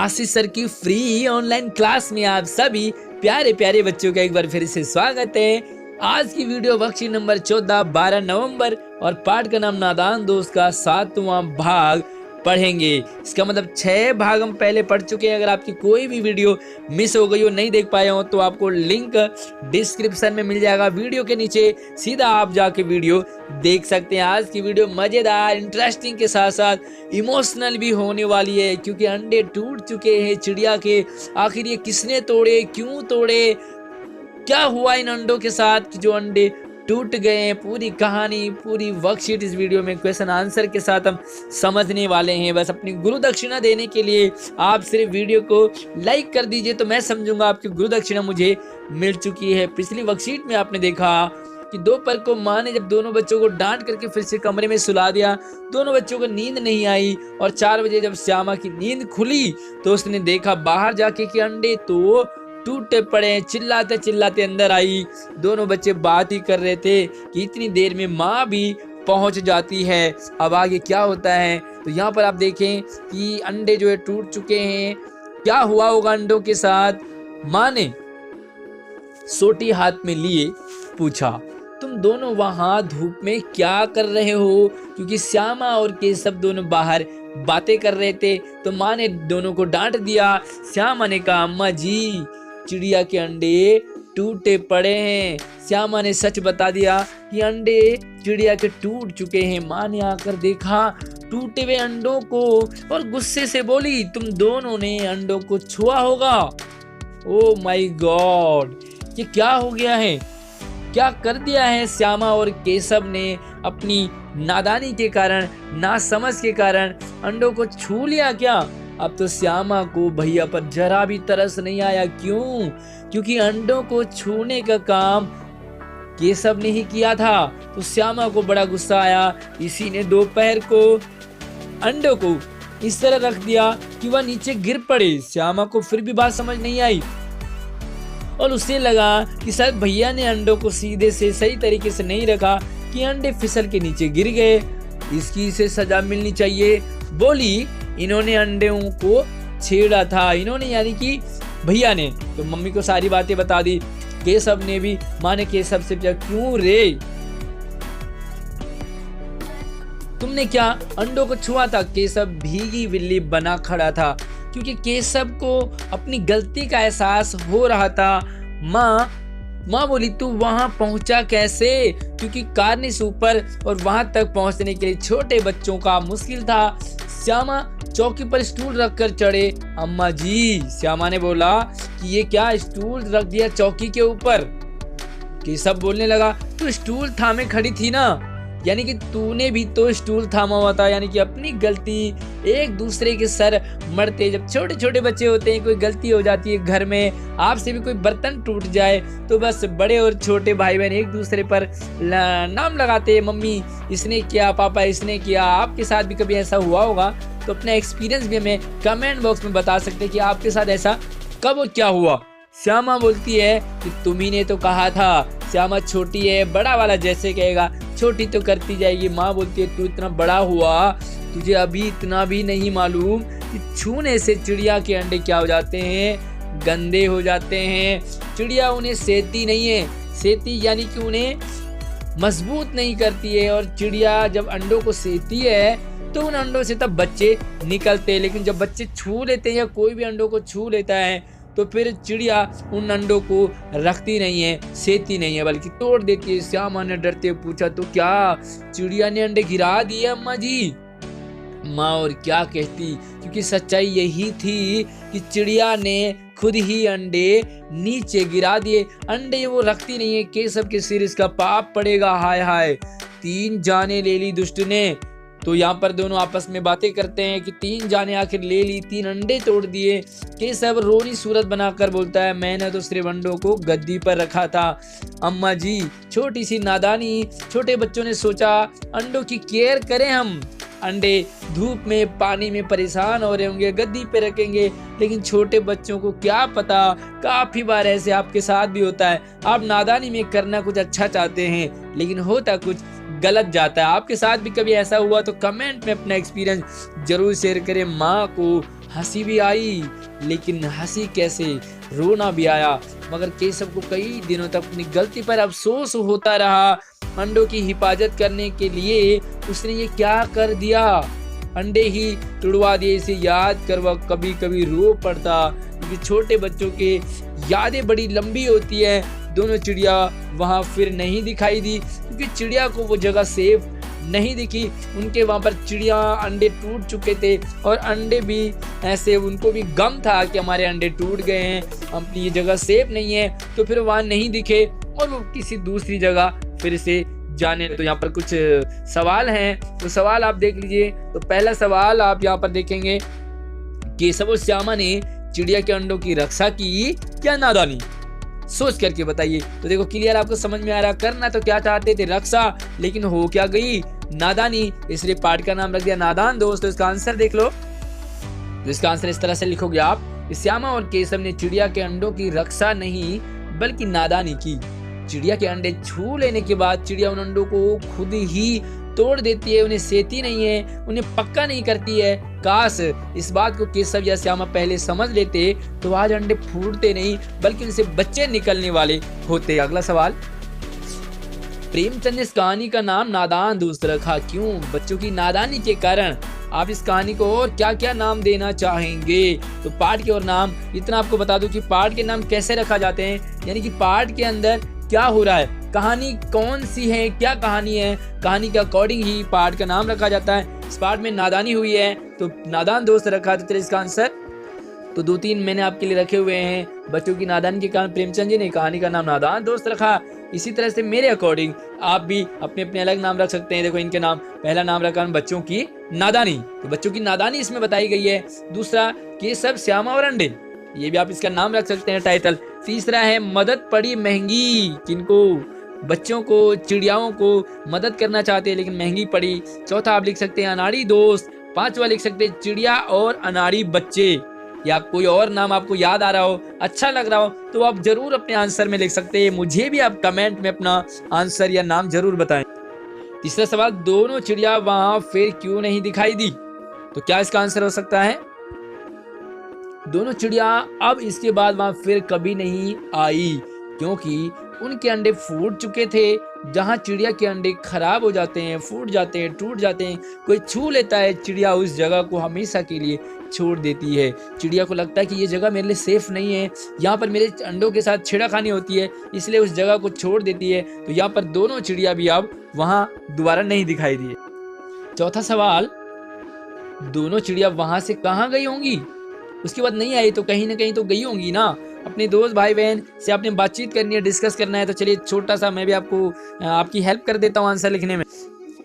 आशीष sir की free online class में आप सभी प्यारे प्यारे बच्चों का एक बार फिर से स्वागत है। आज की वीडियो वर्कशीट नंबर 14 12 नवंबर और पाठ का नाम नादान दोस्त का 7वां भाग पढ़ेंगे। इसका मतलब 6 भाग हम पहले पढ़ चुके हैं। अगर आपकी कोई भी वीडियो मिस हो गई हो, नहीं देख पाए हो, तो आपको लिंक डिस्क्रिप्शन में मिल जाएगा। वीडियो के नीचे सीधा आप जाके वीडियो देख सकते हैं। आज की वीडियो मजेदार, इंटरेस्टिंग के साथ साथ इमोशनल भी होने वाली है, क्योंकि अंडे टूट चुके हैं चिड़िया के। आखिर ये किसने तोड़े, क्यों तोड़े, क्या हुआ इन अंडों के साथ कि जो अंडे टूट गए हैं। पूरी कहानी, पूरी वर्कशीट इस वीडियो में क्वेश्चन आंसर के साथ हम समझने वाले हैं। बस अपनी गुरु दक्षिणा देने के लिए आप सिर्फ वीडियो को लाइक कर दीजिए, तो मैं समझूंगा आपकी गुरु दक्षिणा मुझे मिल चुकी है। पिछली वर्कशीट में आपने देखा कि दोपहर को माँ ने जब दोनों बच्चों को डांट करके फिर से कमरे में सुला दिया। दोनों बच्चों को नींद नहीं आई और 4 बजे जब श्यामा की नींद खुली तो उसने देखा बाहर जाके कि अंडे तो टूटे पड़े। चिल्लाते चिल्लाते अंदर आई। दोनों बच्चे बात ही कर रहे थे कि इतनी देर में माँ भी पहुंच जाती है। अब आगे क्या होता है, तो यहाँ पर आप देखें कि अंडे जो है टूट चुके हैं। क्या हुआ होगा अंडों के साथ। माँ ने सोटी हाथ में लिए पूछा, तुम दोनों वहां धूप में क्या कर रहे हो? क्योंकि श्यामा और केशव दोनों बाहर बातें कर रहे थे। तो माँ ने दोनों को डांट दिया। श्यामा ने कहा, अम्मा जी चिड़िया के अंडे टूटे पड़े हैं। श्यामा ने सच बता दिया कि अंडे चिड़िया के टूट चुके हैं। माँ ने आकर देखा टूटे हुए अंडों को और गुस्से से बोली, तुम दोनों ने अंडों को छुआ होगा। ओ माय गॉड, ये क्या हो गया है, क्या कर दिया है श्यामा और केशव ने। अपनी नादानी के कारण, नासमझ के कारण अंडों को छू लिया क्या? अब तो श्यामा को भैया पर जरा भी तरस नहीं आया। क्यों? क्योंकि अंडों को छूने का काम केशव ने ही किया था। तो श्यामा को बड़ा गुस्सा आया। इसी ने दोपहर को अंडों को इस तरह रख दिया कि वह नीचे गिर पड़े। श्यामा को फिर भी बात समझ नहीं आई और उसे लगा कि शायद भैया ने अंडों को सीधे से सही तरीके से नहीं रखा कि अंडे फिसल के नीचे गिर गए। इसकी इसे सजा मिलनी चाहिए। बोली, इन्होंने अंडों को छेड़ा था। इन्होंने यानी कि भैया ने। तो मम्मी को सारी बातें बता दी। केशव ने भी। माँ ने केशव से पूछा, क्यों रे, तुमने क्या अंडों को छुआ था? केशव भीगी बिल्ली बना खड़ा था, क्योंकि केशव को अपनी गलती का एहसास हो रहा था। माँ बोली, तू वहां पहुंचा कैसे? क्योंकि कार्निश ऊपर और वहां तक पहुंचने के लिए छोटे बच्चों का मुश्किल था। श्यामा चौकी पर स्टूल रखकर चढ़े। अम्मा जी, श्यामा ने बोला कि ये क्या स्टूल रख दिया चौकी के ऊपर? केशव बोलने लगा, तू स्टूल थामे खड़ी थी ना, यानी कि तूने भी तो स्टूल थामा हुआ था। यानी कि अपनी गलती, एक दूसरे के सर मरते। जब छोटे छोटे बच्चे होते हैं, कोई गलती हो जाती है घर में, आपसे भी कोई बर्तन टूट जाए तो बस बड़े और छोटे भाई बहन एक दूसरे पर नाम लगाते हैं, मम्मी इसने किया, पापा इसने किया। आपके साथ भी कभी ऐसा हुआ होगा तो अपना एक्सपीरियंस भी हमें कमेंट बॉक्स में बता सकते हैं कि आपके साथ ऐसा कब और क्या हुआ। श्यामा बोलती है कि तुम्ही ने तो कहा था श्यामा छोटी है, बड़ा वाला जैसे कहेगा छोटी तो करती जाएगी। माँ बोलती है, तू इतना बड़ा हुआ, तुझे अभी इतना भी नहीं मालूम कि छूने से चिड़िया के अंडे क्या हो जाते हैं, गंदे हो जाते हैं। चिड़िया उन्हें सेती नहीं है। सेती यानी कि उन्हें मजबूत नहीं करती है। और चिड़िया जब अंडों को सेती है तो उन अंडों से तब बच्चे निकलते हैं। लेकिन जब बच्चे छू लेते हैं या कोई भी अंडों को छू लेता है तो फिर चिड़िया उन अंडों को रखती नहीं है, सेती नहीं है, बल्कि तोड़ देती है। श्यामा ने डरते हुए पूछा, तो क्या चिड़िया ने अंडे गिरा दिए अम्मा जी? माँ और क्या कहती, क्योंकि सच्चाई यही थी कि चिड़िया ने खुद ही अंडे नीचे गिरा दिए। अंडे वो रखती नहीं है। केशव के सिर इसका पाप पड़ेगा। हाय हाय, 3 जाने ले ली दुष्ट ने। तो यहाँ पर दोनों आपस में बातें करते हैं कि 3 जाने आखिर ले ली, 3 अंडे तोड़ दिए। केशव रोनी सूरत बनाकर बोलता है, मैंने तो सिर्फ अंडों को गद्दी पर रखा था। अम्मा जी, छोटी सी नादानी। छोटे बच्चों ने सोचा अंडों की केयर करें हम। अंडे धूप में, पानी में परेशान हो रहे होंगे, गद्दी पे रखेंगे। लेकिन छोटे बच्चों को क्या पता, काफी बार ऐसे आपके साथ भी होता है। आप नादानी में करना कुछ अच्छा चाहते हैं लेकिन होता कुछ गलत जाता है। आपके साथ भी कभी ऐसा हुआ तो कमेंट में अपना एक्सपीरियंस जरूर शेयर करें। माँ को हंसी भी आई, लेकिन हंसी कैसे, रोना भी आया। मगर केशव को कई दिनों तक अपनी गलती पर अफसोस होता रहा। अंडों की हिफाजत करने के लिए उसने ये क्या कर दिया, अंडे ही तुड़वा दिए। इसे याद कर वह कभी कभी रो पड़ता, क्योंकि छोटे बच्चों के यादें बड़ी लंबी होती है। दोनों चिड़िया वहां फिर नहीं दिखाई दी, क्योंकि चिड़िया को वो जगह सेफ नहीं दिखी। उनके वहां पर चिड़िया अंडे टूट चुके थे, और अंडे भी ऐसे, उनको भी गम था कि हमारे अंडे टूट गए हैं, अपनी ये जगह सेफ नहीं है। तो फिर वहां नहीं दिखे और वो किसी दूसरी जगह फिर से जाने। तो यहाँ पर कुछ सवाल हैं, तो सवाल आप देख लीजिए। तो पहला सवाल आप यहाँ पर देखेंगे, केशव और श्यामा ने चिड़िया के अंडों की रक्षा की क्या नादानी? सोच करके बताइए। तो देखो क्लियर आपको समझ में आ रहा, करना तो क्या चाहते थे, रक्षा, लेकिन हो क्या गई, नादानी। इसलिए पाठ का नाम रख दिया नादान दोस्त। तो इसका आंसर देख लो। तो इसका आंसर इस तरह से लिखोगे आप, श्यामा और केशव ने चिड़िया के अंडों की रक्षा नहीं बल्कि नादानी की। चिड़िया के अंडे छू लेने के बाद चिड़िया उन अंडों को खुद ही तोड़ देती है, उन्हें सेती नहीं है, उन्हें पक्का नहीं करती है। काश इस बात को केशव या श्यामा पहले समझ लेते तो आज अंडे फूटते नहीं, बल्कि उनसे बच्चे निकलने वाले होते। अगला सवाल, प्रेमचंद ने इस कहानी का नाम नादान दोस्त रखा, क्यों? बच्चों की नादानी के कारण। आप इस कहानी को और क्या क्या नाम देना चाहेंगे? तो पाठ के और नाम, इतना आपको बता दूं कि पाठ के नाम कैसे रखा जाते हैं, यानी कि पाठ के अंदर क्या हो रहा है, कहानी कौन सी है, क्या कहानी है, कहानी के अकॉर्डिंग ही पाठ का नाम रखा जाता है। इस पाठ में नादानी हुई है तो नादान दोस्त रखा। तो इसका आंसर तो 2-3 मैंने आपके लिए रखे हुए हैं। बच्चों की नादानी के कारण प्रेमचंद जी ने कहानी का नाम नादान दोस्त रखा। इसी तरह से मेरे अकॉर्डिंग आप भी अपने अपने अलग नाम रख सकते हैं। देखो इनके नाम, पहला नाम रखा बच्चों की नादानी, तो बच्चों की नादानी इसमें बताई गई है। दूसरा, केशव, श्यामा और अंडे, ये भी आप इसका नाम रख सकते हैं, टाइटल। तीसरा है मदद पड़ी महंगी, किनको? बच्चों को, चिड़ियाओं को मदद करना चाहते हैं लेकिन महंगी पड़ी। चौथा आप लिख सकते हैं अनाड़ी दोस्त। पांचवा लिख सकते हैं चिड़िया और अनाड़ी बच्चे। या कोई और नाम आपको याद आ रहा हो, अच्छा लग रहा हो, तो आप जरूर अपने आंसर में लिख सकते हैं। मुझे भी आप कमेंट में अपना आंसर या नाम जरूर बताएं। तीसरा सवाल, दोनों चिड़िया वहां फिर क्यों नहीं दिखाई दी? तो क्या इसका आंसर हो सकता है? दोनों चिड़िया अब इसके बाद वहां फिर कभी नहीं आई, क्योंकि उनके अंडे फूट चुके थे। जहां चिड़िया के अंडे खराब हो जाते हैं, फूट जाते हैं, टूट जाते हैं, कोई छू लेता है, चिड़िया उस जगह को हमेशा के लिए छोड़ देती है। चिड़िया को लगता है कि ये जगह मेरे लिए सेफ नहीं है, यहाँ पर मेरे अंडों के साथ छेड़खानी होती है, इसलिए उस जगह को छोड़ देती है। तो यहाँ पर दोनों चिड़िया भी अब वहां दोबारा नहीं दिखाई दिए। चौथा सवाल, दोनों चिड़िया वहां से कहाँ गई होंगी? उसके बाद नहीं आई तो कहीं ना कहीं तो गई होंगी ना, अपने दोस्त भाई बहन से आपने बातचीत करनी है, डिस्कस करना है। तो चलिए छोटा सा मैं भी आपको आपकी हेल्प कर देता हूँ आंसर लिखने में।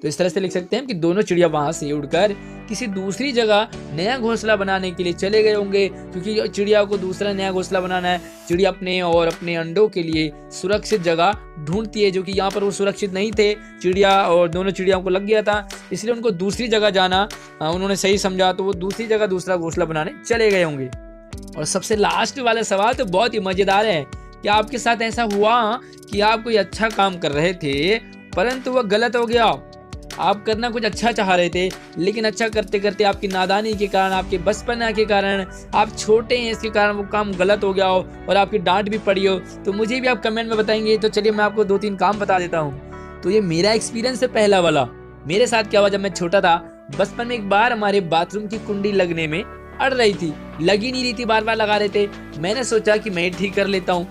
तो इस तरह से लिख सकते हैं कि दोनों चिड़िया वहां से उड़कर किसी दूसरी जगह नया घोंसला बनाने के लिए चले गए होंगे, क्योंकि चिड़िया को दूसरा नया घोंसला बनाना है। चिड़िया अपने और अपने अंडों के लिए सुरक्षित जगह ढूंढती है, जो कि यहाँ पर वो सुरक्षित नहीं थे। चिड़िया और दोनों चिड़ियाओं को लग गया था, इसलिए उनको दूसरी जगह जाना उन्होंने सही समझा, तो वो दूसरी जगह दूसरा घोंसला बनाने चले गए होंगे। और सबसे लास्ट वाला सवाल तो बहुत ही मजेदार है। क्या आपके साथ ऐसा हुआ कि आप कोई अच्छा काम कर रहे थे परंतु वह गलत हो गया? आप करना कुछ अच्छा चाह रहे थे, लेकिन अच्छा करते करते आपकी नादानी के कारण, आपके बचपना के कारण, आप छोटे हैं इसके कारण वो काम गलत हो गया हो और आपकी डांट भी पड़ी हो, तो मुझे भी आप कमेंट में बताएंगे। तो चलिए मैं आपको 2-3 काम बता देता हूँ। तो ये मेरा एक्सपीरियंस है पहला वाला। मेरे साथ क्या हुआ, जब मैं छोटा था, बचपन में एक बार हमारे बाथरूम की कुंडी लगने में अड़ रही थी, लगी नहीं रही थी, बार बार लगा रहे थे। मैंने सोचा कि मैं ठीक कर लेता हूँ।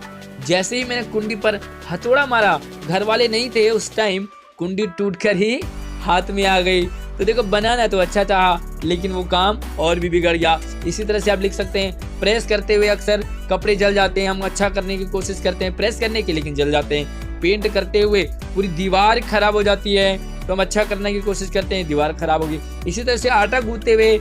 जैसे ही मैंने कुंडी पर हथौड़ा मारा, घर वाले नहीं थे उस टाइम, कुंडी टूटकर ही हाथ में आ गई। तो देखो बनाना तो अच्छा चाहा, लेकिन वो काम और भी बिगड़ गया। इसी तरह से आप लिख सकते हैं, प्रेस करते हुए अक्सर कपड़े जल जाते हैं। हम अच्छा करने की कोशिश करते हैं प्रेस करने की, लेकिन जल जाते हैं। पेंट करते हुए पूरी दीवार खराब हो जाती है, तो हम अच्छा करने की कोशिश करते हैं, दीवार खराब होगी। इसी तरह से आटा गूंथते हुए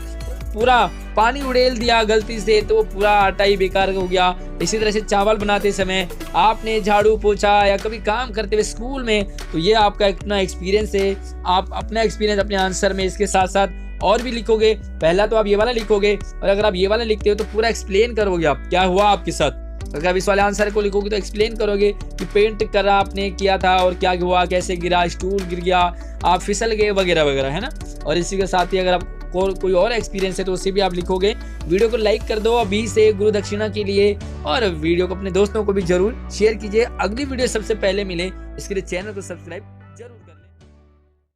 पूरा पानी उड़ेल दिया गलती से, तो वो पूरा आटा ही बेकार हो गया। इसी तरह से चावल बनाते समय आपने झाड़ू पोछा या कभी काम करते हुए स्कूल में, तो ये आपका इतना एक्सपीरियंस है। आप अपना एक्सपीरियंस अपने आंसर में इसके साथ साथ और भी लिखोगे। पहला तो आप ये वाला लिखोगे, और अगर आप ये वाला लिखते हो तो पूरा एक्सप्लेन करोगे आप क्या हुआ आपके साथ। अगर आप इस वाले आंसर को लिखोगे तो एक्सप्लेन करोगे कि पेंट करा आपने किया था और क्या हुआ, कैसे गिरा, स्टूल गिर गया, आप फिसल गए, वगैरह वगैरह, है ना। और इसी के साथ ही अगर आप कोई और एक्सपीरियंस है तो उससे भी आप लिखोगे। वीडियो को लाइक कर दो अभी से गुरु दक्षिणा के लिए, और वीडियो को अपने दोस्तों को भी जरूर शेयर कीजिए। अगली वीडियो सबसे पहले मिले इसके लिए चैनल को सब्सक्राइब जरूर करें।